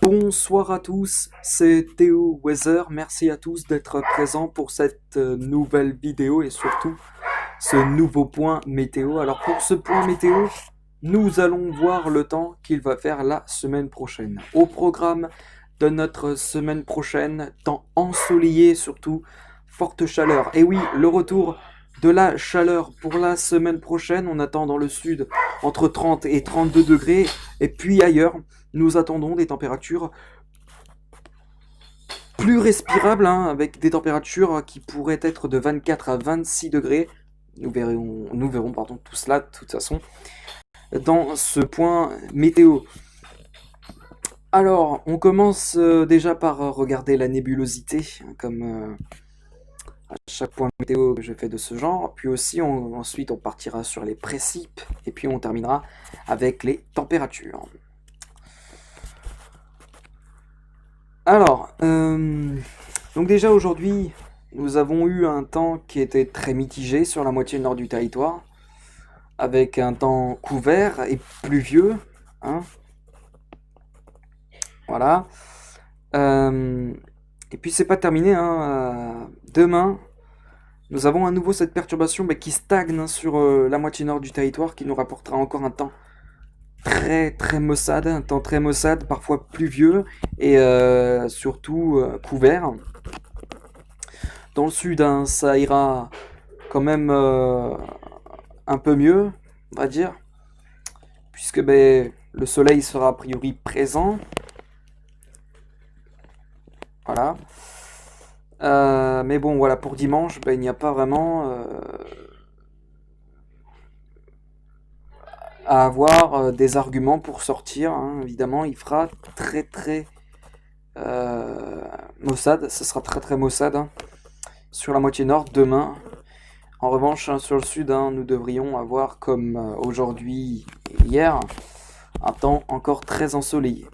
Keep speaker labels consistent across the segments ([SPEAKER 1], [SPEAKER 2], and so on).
[SPEAKER 1] Bonsoir à tous, c'est Théo Weather. Merci à tous d'être présents pour cette nouvelle vidéo et surtout ce nouveau point météo. Alors pour ce point météo, nous allons voir le temps qu'il va faire la semaine prochaine. Au programme de notre semaine prochaine, temps ensoleillé surtout, forte chaleur. Et oui, le retour de la chaleur pour la semaine prochaine. On attend dans le sud entre 30 et 32 degrés. Et puis ailleurs, nous attendons des températures plus respirables, hein, avec des températures qui pourraient être de 24 à 26 degrés. Nous verrons tout cela de toute façon dans ce point météo. Alors, on commence déjà par regarder la nébulosité, hein, comme à chaque point météo que je fais de ce genre. Puis aussi, ensuite, on partira sur les précipes, et puis on terminera avec les températures. Alors, donc déjà aujourd'hui, nous avons eu un temps qui était très mitigé sur la moitié nord du territoire, avec un temps couvert et pluvieux, hein. Voilà. Et puis c'est pas terminé, hein. Demain, nous avons à nouveau cette perturbation qui stagne, hein, sur la moitié nord du territoire, qui nous rapportera encore un temps très maussade, un temps très maussade, parfois pluvieux et surtout couvert. Dans le sud, hein, ça ira quand même un peu mieux, on va dire, puisque le soleil sera a priori présent. Voilà. Mais bon, voilà, pour dimanche, il n'y a pas vraiment à avoir des arguments pour sortir, hein. Évidemment, il fera très maussade, ce sera très maussade, hein, sur la moitié nord demain. En revanche, hein, sur le sud, hein, nous devrions avoir, comme aujourd'hui et hier, un temps encore très ensoleillé.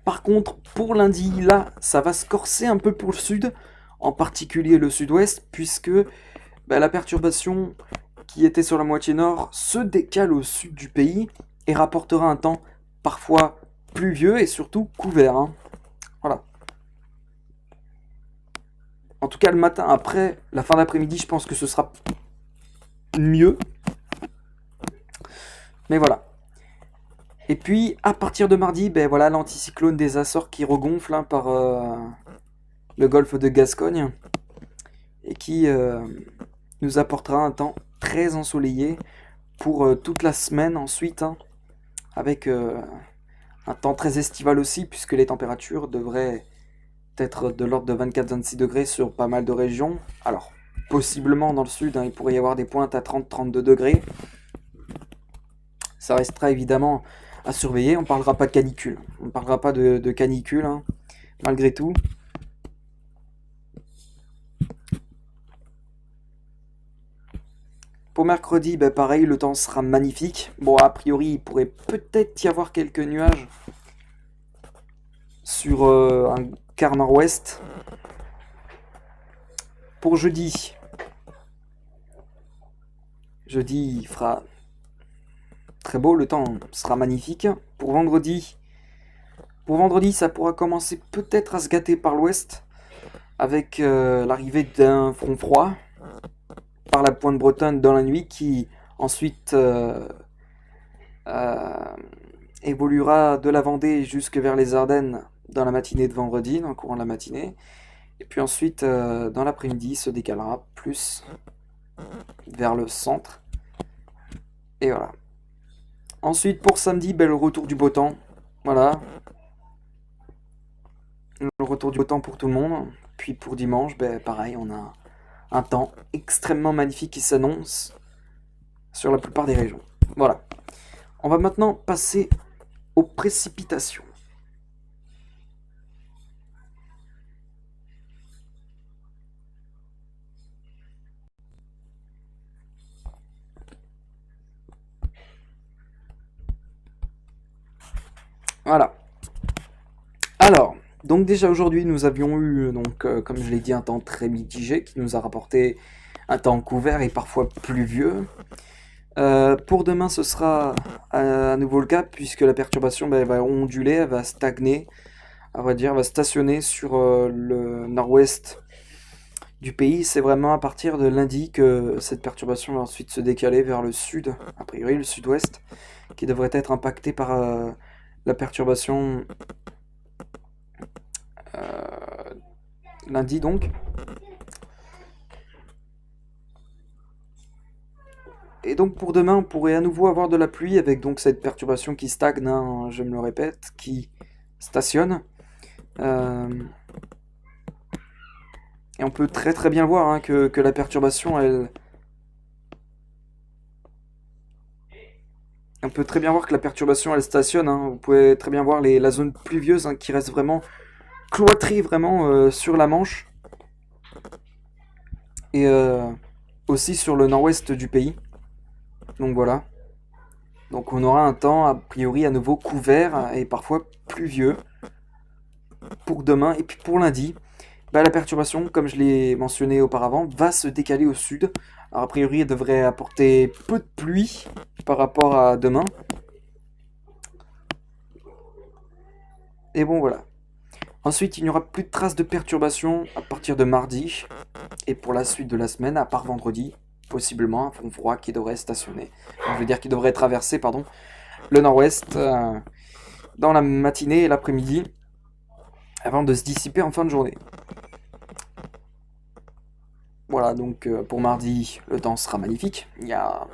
[SPEAKER 1] Par contre, pour lundi, là, ça va se corser un peu pour le sud, en particulier le sud-ouest, puisque la perturbation qui était sur la moitié nord se décale au sud du pays et rapportera un temps parfois pluvieux et surtout couvert, hein. Voilà. En tout cas, le matin, après la fin d'après-midi, je pense que ce sera mieux. Mais voilà. Et puis, à partir de mardi, voilà, l'anticyclone des Açores qui regonfle, hein, par le golfe de Gascogne et qui nous apportera un temps très ensoleillé pour toute la semaine ensuite, hein, avec un temps très estival aussi, puisque les températures devraient être de l'ordre de 24-26 degrés sur pas mal de régions. Alors, possiblement dans le sud, hein, il pourrait y avoir des pointes à 30-32 degrés. Ça restera évidemment à surveiller. On ne parlera pas de canicule. On ne parlera pas de canicule, hein, malgré tout. Pour mercredi, pareil, le temps sera magnifique. Bon, a priori, il pourrait peut-être y avoir quelques nuages sur un quart nord-ouest. Pour jeudi, il fera très beau, le temps sera magnifique. Pour vendredi, ça pourra commencer peut-être à se gâter par l'ouest, avec l'arrivée d'un front froid par la pointe bretonne dans la nuit, qui ensuite évoluera de la Vendée jusque vers les Ardennes dans la matinée de vendredi, dans le courant de la matinée. Et puis ensuite, dans l'après-midi, se décalera plus vers le centre. Et voilà. Ensuite, pour samedi, le retour du beau temps. Voilà. Le retour du beau temps pour tout le monde. Puis pour dimanche, pareil, on a un temps extrêmement magnifique qui s'annonce sur la plupart des régions. Voilà. On va maintenant passer aux précipitations. Voilà. Alors, donc déjà aujourd'hui, nous avions eu, comme je l'ai dit, un temps très mitigé qui nous a rapporté un temps couvert et parfois pluvieux. Pour demain, ce sera à nouveau le cas, puisque la perturbation elle va onduler, elle va stagner, à vrai dire, elle va stationner sur le nord-ouest du pays. C'est vraiment à partir de lundi que cette perturbation va ensuite se décaler vers le sud, a priori le sud-ouest, qui devrait être impacté par la perturbation euh, lundi donc. Et donc pour demain, on pourrait à nouveau avoir de la pluie avec donc cette perturbation qui stagne, hein, je me le répète, qui stationne. Euh, et on peut très très bien voir hein, que la perturbation, on peut très bien voir que la perturbation elle stationne. Hein. Vous pouvez très bien voir la zone pluvieuse hein, qui reste vraiment cloîtrée vraiment sur la Manche et aussi sur le nord-ouest du pays. Donc voilà. Donc on aura un temps a priori à nouveau couvert et parfois pluvieux pour demain et puis pour lundi. Bah, la perturbation, comme je l'ai mentionné auparavant, va se décaler au sud. Alors, a priori, elle devrait apporter peu de pluie par rapport à demain. Et bon, voilà. Ensuite, il n'y aura plus de traces de perturbation à partir de mardi. Et pour la suite de la semaine, à part vendredi, possiblement un front froid qui devrait stationner. Enfin, je veux dire qui devrait traverser, pardon, le nord-ouest dans la matinée et l'après-midi avant de se dissiper en fin de journée. Voilà, donc pour mardi, le temps sera magnifique. Il n'y a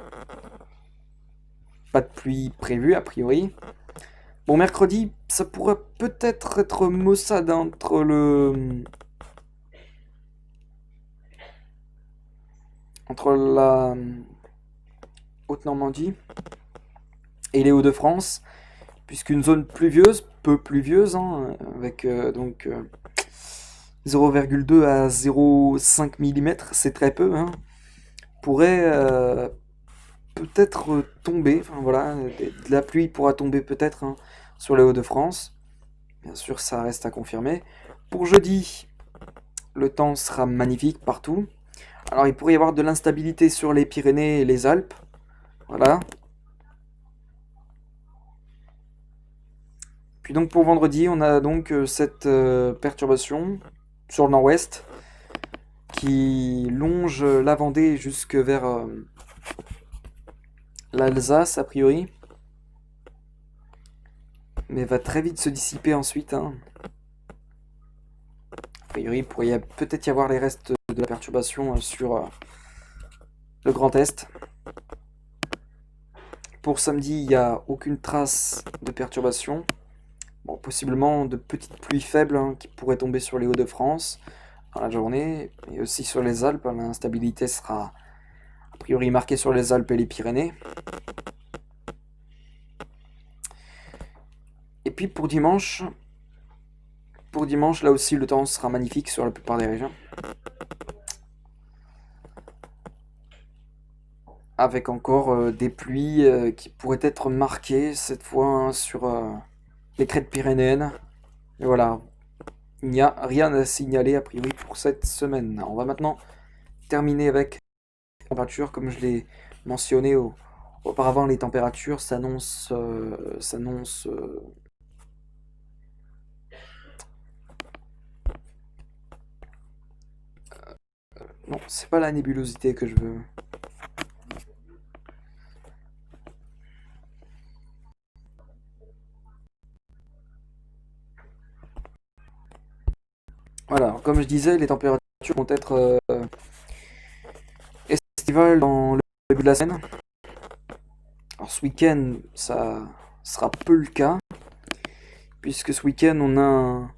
[SPEAKER 1] pas de pluie prévue, a priori. Bon, mercredi, ça pourrait peut-être être maussade entre la Haute-Normandie et les Hauts-de-France, puisqu'une zone pluvieuse, peu pluvieuse, hein, avec donc 0,2 à 0,5 mm, c'est très peu, hein, pourrait peut-être tomber. Enfin voilà, de la pluie pourra tomber peut-être hein, sur les Hauts-de-France. Bien sûr, ça reste à confirmer. Pour jeudi, le temps sera magnifique partout. Alors, il pourrait y avoir de l'instabilité sur les Pyrénées et les Alpes. Voilà. Puis donc pour vendredi, on a donc cette perturbation sur le nord-ouest qui longe la Vendée jusque vers l'Alsace a priori, mais va très vite se dissiper ensuite. Hein. A priori, il pourrait peut-être y avoir les restes de la perturbation sur le Grand Est. Pour samedi, il n'y a aucune trace de perturbation. Bon, possiblement de petites pluies faibles hein, qui pourraient tomber sur les Hauts-de-France dans la journée, et aussi sur les Alpes. L'instabilité sera a priori marquée sur les Alpes et les Pyrénées. Et puis pour dimanche, là aussi le temps sera magnifique sur la plupart des régions. Avec encore des pluies qui pourraient être marquées cette fois hein, sur les crêtes pyrénéennes. Et voilà, il n'y a rien à signaler a priori pour cette semaine. On va maintenant terminer avec les températures. Comme je l'ai mentionné auparavant, les températures s'annoncent non, c'est pas la nébulosité que je veux. Voilà, alors, comme je disais, les températures vont être estivales dans le début de la semaine. Alors ce week-end, ça sera peu le cas, puisque ce week-end, on a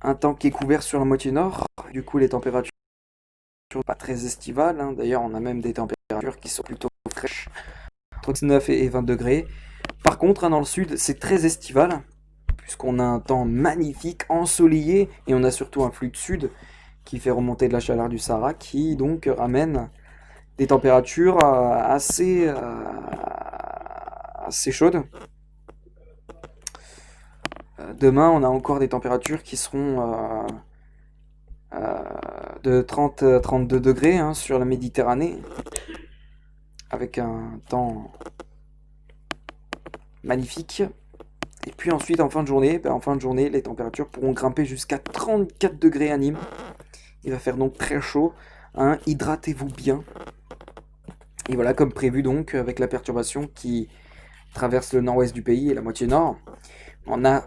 [SPEAKER 1] un temps qui est couvert sur la moitié nord. Du coup, les températures sont pas très estivales. Hein. D'ailleurs, on a même des températures qui sont plutôt fraîches, entre 19 et 20 degrés. Par contre, hein, dans le sud, c'est très estival, puisqu'on a un temps magnifique, ensoleillé, et on a surtout un flux de sud qui fait remonter de la chaleur du Sahara, qui donc ramène des températures assez chaudes. Demain, on a encore des températures qui seront de 30 à 32 degrés hein, sur la Méditerranée. avec un temps magnifique. Et puis ensuite, en fin de journée, les températures pourront grimper jusqu'à 34 degrés à Nîmes. Il va faire donc très chaud. Hein, hydratez-vous bien. Et voilà, comme prévu donc, avec la perturbation qui traverse le nord-ouest du pays et la moitié nord, on a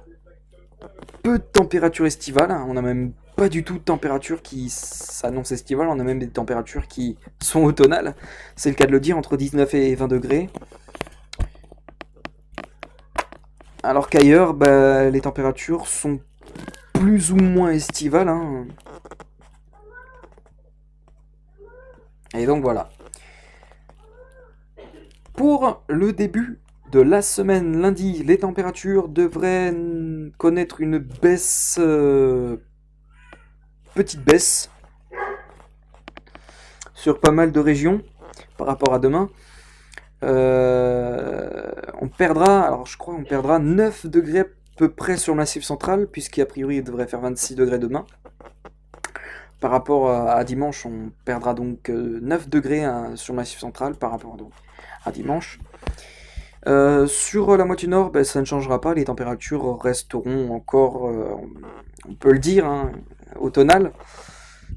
[SPEAKER 1] peu de température estivale. Hein, on n'a même pas du tout de température qui s'annonce estivale. On a même des températures qui sont automnales. C'est le cas de le dire, entre 19 et 20 degrés. Alors qu'ailleurs, bah, les températures sont plus ou moins estivales. Hein. Et donc voilà. Pour le début de la semaine, lundi, les températures devraient connaître une baisse, petite baisse, sur pas mal de régions par rapport à demain. On perdra, alors je crois qu'on perdra 9 degrés à peu près sur le massif central, puisqu'a priori il devrait faire 26 degrés demain. Par rapport à dimanche, on perdra donc 9 degrés sur le massif central par rapport donc, à dimanche. Sur la moitié nord, ben, ça ne changera pas, les températures resteront encore, on peut le dire, hein, automnales,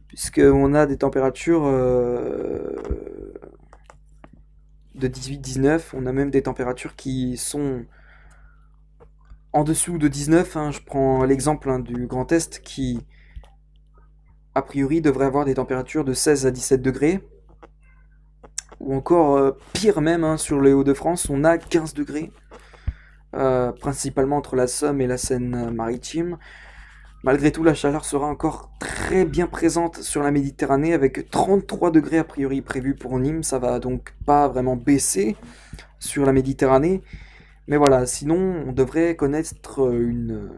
[SPEAKER 1] puisqu'on a des températures de 18-19, on a même des températures qui sont en dessous de 19, hein. Je prends l'exemple hein, du Grand Est qui, a priori, devrait avoir des températures de 16 à 17 degrés. Ou encore pire même, hein, sur les Hauts-de-France, on a 15 degrés. Principalement entre la Somme et la Seine-Maritime. Malgré tout, la chaleur sera encore très bien présente sur la Méditerranée avec 33 degrés a priori prévus pour Nîmes. Ça va donc pas vraiment baisser sur la Méditerranée. Mais voilà, sinon on devrait connaître une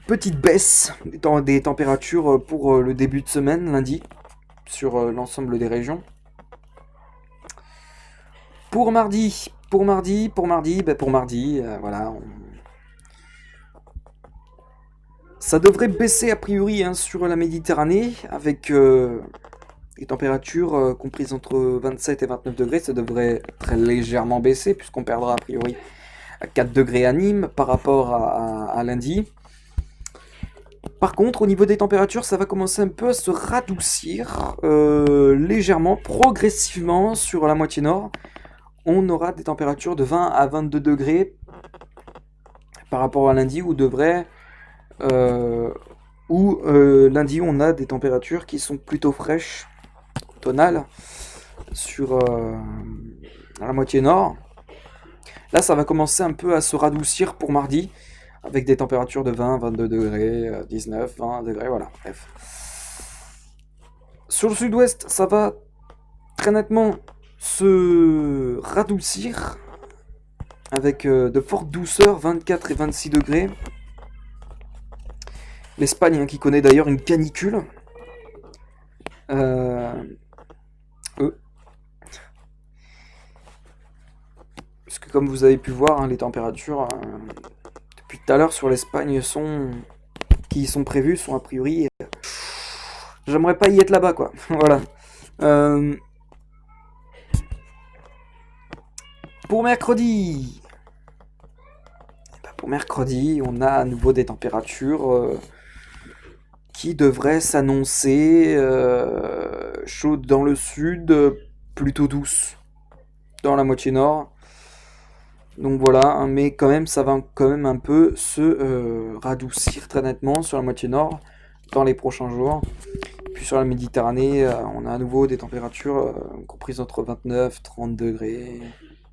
[SPEAKER 1] petite baisse des températures pour le début de semaine, lundi, sur l'ensemble des régions. Pour mardi, voilà. Ça devrait baisser a priori hein, sur la Méditerranée, avec les températures comprises entre 27 et 29 degrés. Ça devrait très légèrement baisser, puisqu'on perdra a priori 4 degrés à Nîmes par rapport à lundi. Par contre, au niveau des températures, ça va commencer un peu à se radoucir légèrement, progressivement sur la moitié nord. On aura des températures de 20 à 22 degrés par rapport à lundi où lundi on a des températures qui sont plutôt fraîches, automnales, sur la moitié nord. Là ça va commencer un peu à se radoucir pour mardi, avec des températures de 20, 22 degrés, 19, 20 degrés, voilà, bref. Sur le sud-ouest, ça va très nettement se radoucir, avec de fortes douceurs, 24 et 26 degrés. L'Espagne, hein, qui connaît d'ailleurs une canicule. Puisque comme vous avez pu voir, hein, les températures depuis tout à l'heure sur l'Espagne qui sont prévues sont a priori. J'aimerais pas y être là-bas, quoi. Voilà. Pour mercredi. Pour mercredi, on a à nouveau des températures qui devraient s'annoncer chaudes dans le sud, plutôt douces dans la moitié nord. Donc voilà, hein, mais quand même, ça va quand même un peu se radoucir très nettement sur la moitié nord dans les prochains jours. Puis sur la Méditerranée, on a à nouveau des températures comprises entre 29 et 30 degrés.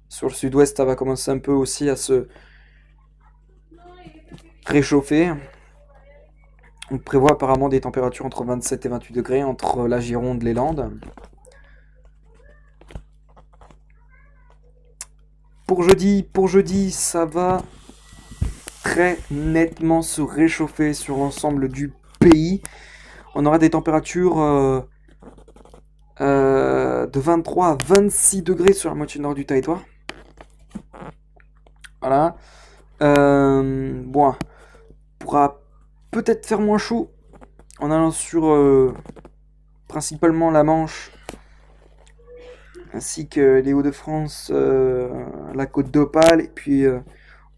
[SPEAKER 1] Sur le sud-ouest, ça va commencer un peu aussi à se réchauffer. On prévoit apparemment des températures entre 27 et 28 degrés entre la Gironde et les Landes. Pour jeudi, ça va très nettement se réchauffer sur l'ensemble du pays. On aura des températures de 23 à 26 degrés sur la moitié nord du territoire. Voilà. Bon, on pourra peut-être faire moins chaud en allant sur principalement la Manche ainsi que les Hauts-de-France, la côte d'Opale et puis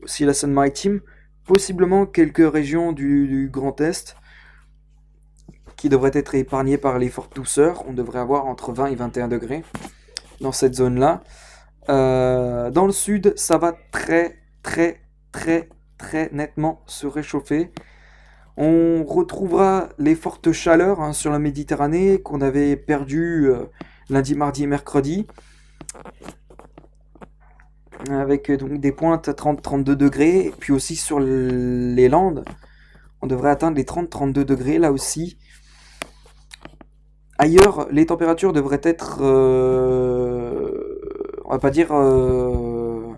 [SPEAKER 1] aussi la Seine-Maritime, possiblement quelques régions du Grand Est qui devraient être épargnées par les fortes douceurs. On devrait avoir entre 20 et 21 degrés dans cette zone-là. Dans le sud, ça va très nettement se réchauffer. On retrouvera les fortes chaleurs sur la Méditerranée qu'on avait perdues lundi, mardi et mercredi, avec donc des pointes à 30-32 degrés, et puis aussi sur les Landes, on devrait atteindre les 30-32 degrés là aussi. Ailleurs, les températures devraient être, on va pas dire, on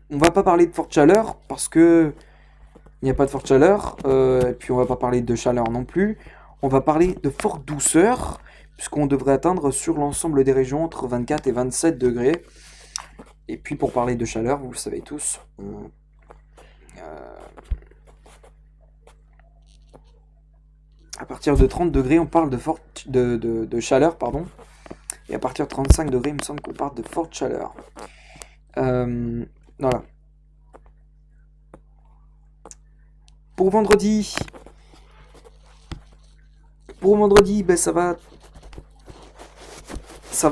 [SPEAKER 1] va pas parler de forte chaleur parce que il n'y a pas de forte chaleur, et puis on va pas parler de chaleur non plus. On va parler de forte douceur, puisqu'on devrait atteindre sur l'ensemble des régions entre 24 et 27 degrés. Et puis pour parler de chaleur, vous le savez tous, à partir de 30 degrés, on parle de chaleur, pardon. Et à partir de 35 degrés, il me semble qu'on parle de forte chaleur. Voilà. Pour vendredi, ben, ça va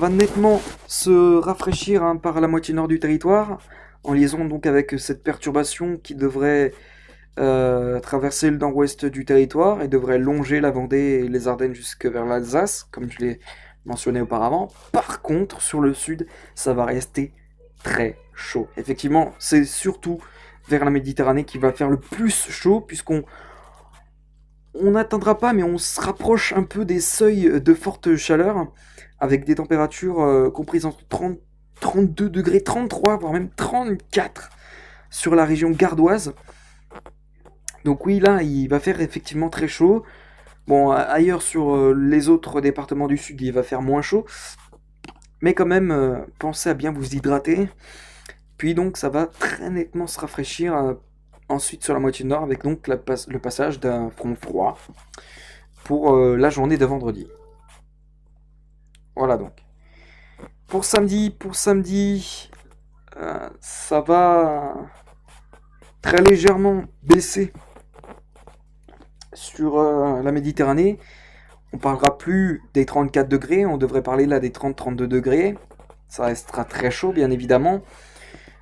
[SPEAKER 1] nettement se rafraîchir par la moitié nord du territoire, en liaison donc avec cette perturbation qui devrait traverser le nord-ouest du territoire et devrait longer la Vendée et les Ardennes jusque vers l'Alsace, comme je l'ai mentionné auparavant. Par contre, sur le sud, ça va rester très chaud. Effectivement, c'est surtout vers la Méditerranée qui va faire le plus chaud, puisqu'on n'atteindra pas, mais on se rapproche un peu des seuils de forte chaleur, avec des températures comprises entre 30, 32 degrés, 33, voire même 34 sur la région gardoise. Donc oui, là, il va faire effectivement très chaud. Bon, ailleurs sur les autres départements du sud, il va faire moins chaud. Mais quand même, pensez à bien vous hydrater. Puis donc, ça va très nettement se rafraîchir ensuite sur la moitié nord, avec donc le passage d'un front froid pour la journée de vendredi. Voilà donc. Pour samedi, ça va très légèrement baisser sur la Méditerranée. On parlera plus des 34 degrés, on devrait parler là des 30-32 degrés. Ça restera très chaud, bien évidemment.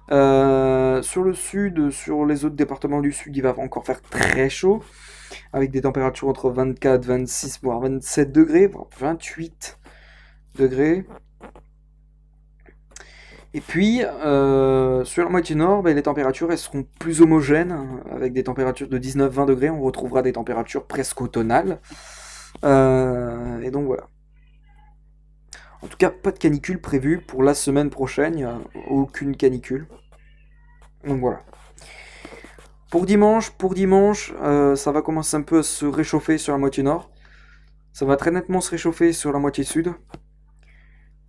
[SPEAKER 1] Sur le sud, sur les autres départements du sud, il va encore faire très chaud, avec des températures entre 24, 26, voire 27 degrés, voire 28 degrés. Et puis, sur la moitié nord, ben, les températures elles seront plus homogènes, avec des températures de 19-20 degrés. On retrouvera des températures presque automnales. Et donc voilà. En tout cas, pas de canicule prévue pour la semaine prochaine. Il n'y a aucune canicule. Donc voilà. Pour dimanche, ça va commencer un peu à se réchauffer sur la moitié nord. Ça va très nettement se réchauffer sur la moitié sud.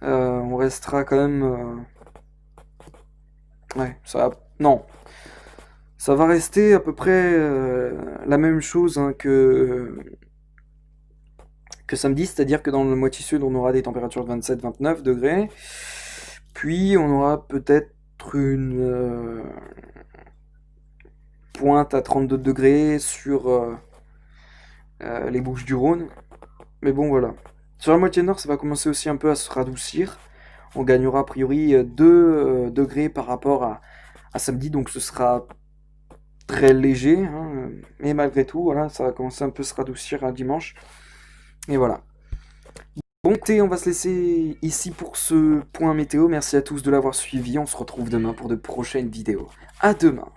[SPEAKER 1] On restera quand même... Ouais, ça... Non. Ça va rester à peu près la même chose que samedi, c'est-à-dire que dans la moitié sud, on aura des températures de 27-29 degrés. Puis, on aura peut-être une pointe à 32 degrés sur les Bouches-du-Rhône. Mais bon, voilà. Sur la moitié nord, ça va commencer aussi un peu à se radoucir. On gagnera a priori 2 degrés par rapport à samedi, donc ce sera très léger. Mais malgré tout, voilà, ça va commencer un peu à se radoucir à dimanche. Et voilà. Bon, écoutez, on va se laisser ici pour ce point météo. Merci à tous de l'avoir suivi. On se retrouve demain pour de prochaines vidéos. À demain.